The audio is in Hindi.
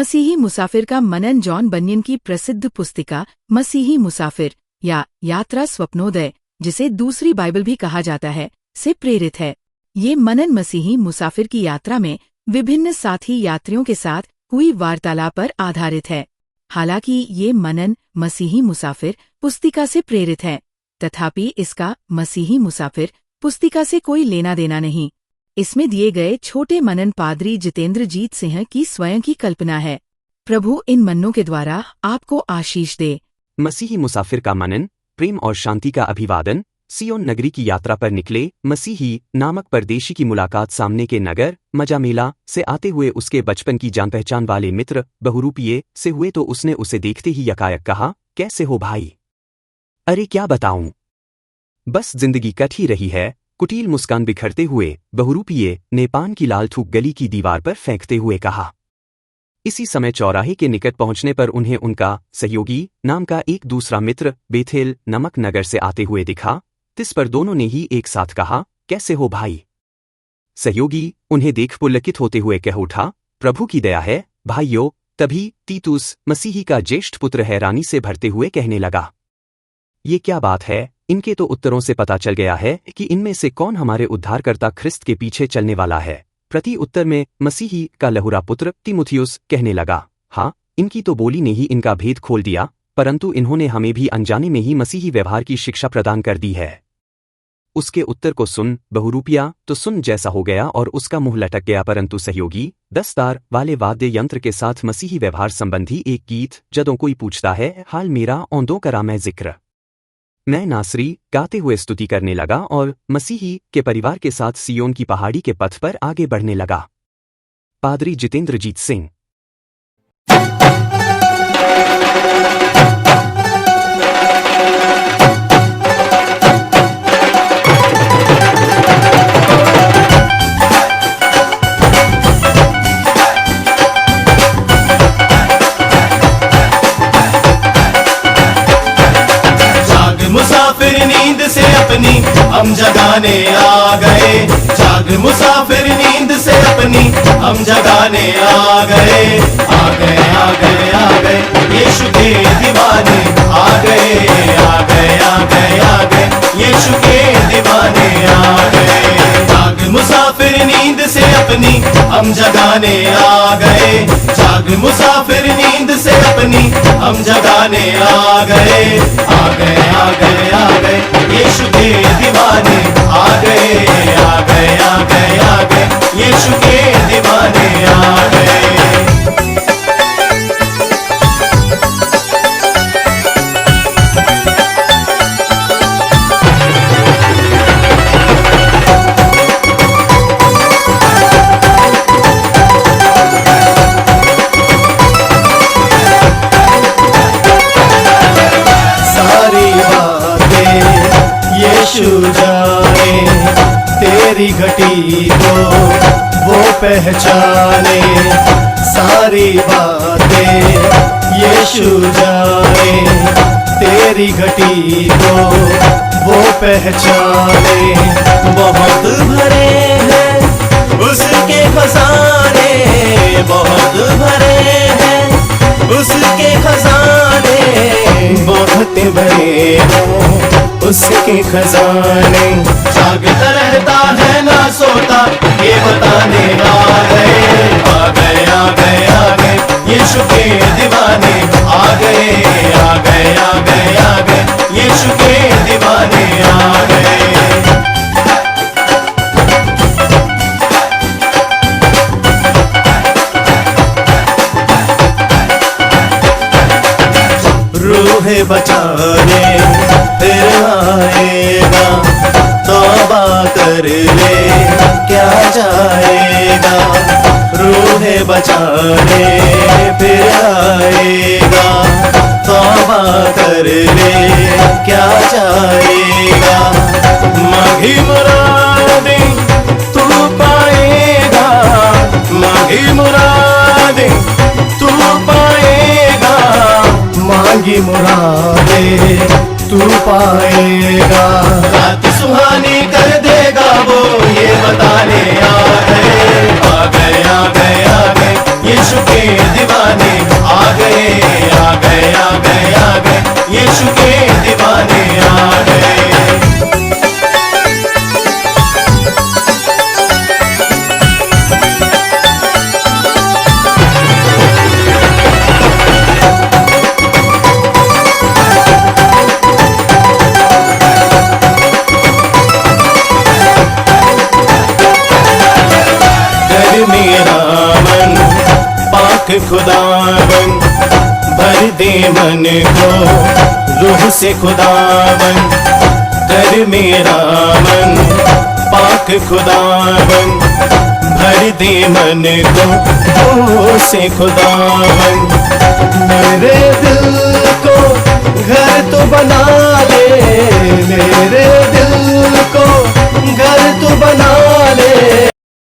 मसीही मुसाफिर का मनन जॉन बनियन की प्रसिद्ध पुस्तिका मसीही मुसाफिर या यात्रा स्वप्नोदय, जिसे दूसरी बाइबल भी कहा जाता है, से प्रेरित है। ये मनन मसीही मुसाफिर की यात्रा में विभिन्न साथी यात्रियों के साथ हुई वार्तालाप पर आधारित है। हालांकि ये मनन मसीही मुसाफिर पुस्तिका से प्रेरित है, तथापि इसका मसीही मुसाफिर पुस्तिका से कोई लेना देना नहीं। इसमें दिए गए छोटे मनन पादरी जितेंद्रजीत सिंह की स्वयं की कल्पना है। प्रभु इन मन्नों के द्वारा आपको आशीष दे। मसीही मुसाफिर का मनन, प्रेम और शांति का अभिवादन। सियोन नगरी की यात्रा पर निकले मसीही नामक परदेशी की मुलाकात सामने के नगर मजामेला से आते हुए उसके बचपन की जान पहचान वाले मित्र बहुरूपिये से हुए तो उसने उसे देखते ही यकायक कहा, कैसे हो भाई? अरे क्या बताऊं, बस जिंदगी कट ही रही है। कुटिल मुस्कान बिखरते हुए बहुरूपिये ने पान की लाल थूक गली की दीवार पर फेंकते हुए कहा। इसी समय चौराहे के निकट पहुंचने पर उन्हें उनका सहयोगी नाम का एक दूसरा मित्र बेथेल नमक नगर से आते हुए दिखा। तिस पर दोनों ने ही एक साथ कहा, कैसे हो भाई? सहयोगी उन्हें देख पुलकित होते हुए कह उठा, प्रभु की दया है भाइयों। तभी तीतुस मसीही का ज्येष्ठ पुत्र हैरानी से भरते हुए कहने लगा, ये क्या बात है? इनके तो उत्तरों से पता चल गया है कि इनमें से कौन हमारे उद्धारकर्ता ख्रिस्त के पीछे चलने वाला है। प्रति उत्तर में मसीही का लहुरा पुत्र तीमुथियुस कहने लगा, हाँ, इनकी तो बोली ने ही इनका भेद खोल दिया, परंतु इन्होंने हमें भी अनजाने में ही मसीही व्यवहार की शिक्षा प्रदान कर दी है। उसके उत्तर को सुन बहुरूपिया तो सुन जैसा हो गया और उसका मुंह लटक गया, परंतु सहयोगी 10 तार वाले वाद्य यंत्र के साथ मसीही व्यवहार संबंधी एक गीत जदों कोई पूछता है, हाल मेरा औंदों करा मैं जिक्र, मैं नासरी गाते हुए स्तुति करने लगा और मसीही के परिवार के साथ सियोन की पहाड़ी के पथ पर आगे बढ़ने लगा। पादरी जितेंद्रजीत सिंह। मुसाफिर नींद से अपनी हम जगाने आ गए। जाग मुसाफिर नींद से अपनी हम जगाने आ गए। आ गए आ गए आ गए यीशु के दीवाने आ गए। आ गए आ गए आ गए यीशु के दीवाने आ गए। जाग मुसाफिर नींद से अपनी हम जगाने आ गए। जाग मुसाफिर नींद से अपनी हम जगाने आ गए। आ गए आ गए आ गए यीशु के दीवाने आ गए। आ गए आ गए आ गए यीशु के दीवाने आ गए। यीशु जाने तेरी घटी को वो पहचाने। सारी बातें यीशु जाने तेरी घटी को वो पहचाने। बहुत भरे हैं उसके खजाने, बहुत भरे हैं उसके खजाने। बहुत भरे हैं उसके खजाने। जागता रहता है ना सोता, ये बताने आ गए। आ गए आ गए आ गए यीशु के दीवाने आ गए। आ गए आ गए आ गए यीशु के दीवाने आ गए। रूहे बचाने फिर आएगा, तौबा कर ले क्या जाएगा। रूहे बचाने फिर आएगा, तौबा कर ले क्या जाएगा। मांगी मुरादें तू पाएगा, मांगी मुरादें तू पाएगा। मांगी मुरादें तू पाएगा। रात सुहानी कर देगा वो, ये बताने आ गए। आ गए आ गए आ गए यीशु के दीवाने दीवाने आ गए आ गए आ गए आ गए यीशु के दीवाने आ गए। मेरा मन पाक खुदावन भर दे मन को रूह से खुदावन। कर मेरा मन पाक खुदावन भर दे मन को रूह से खुदावन। मेरे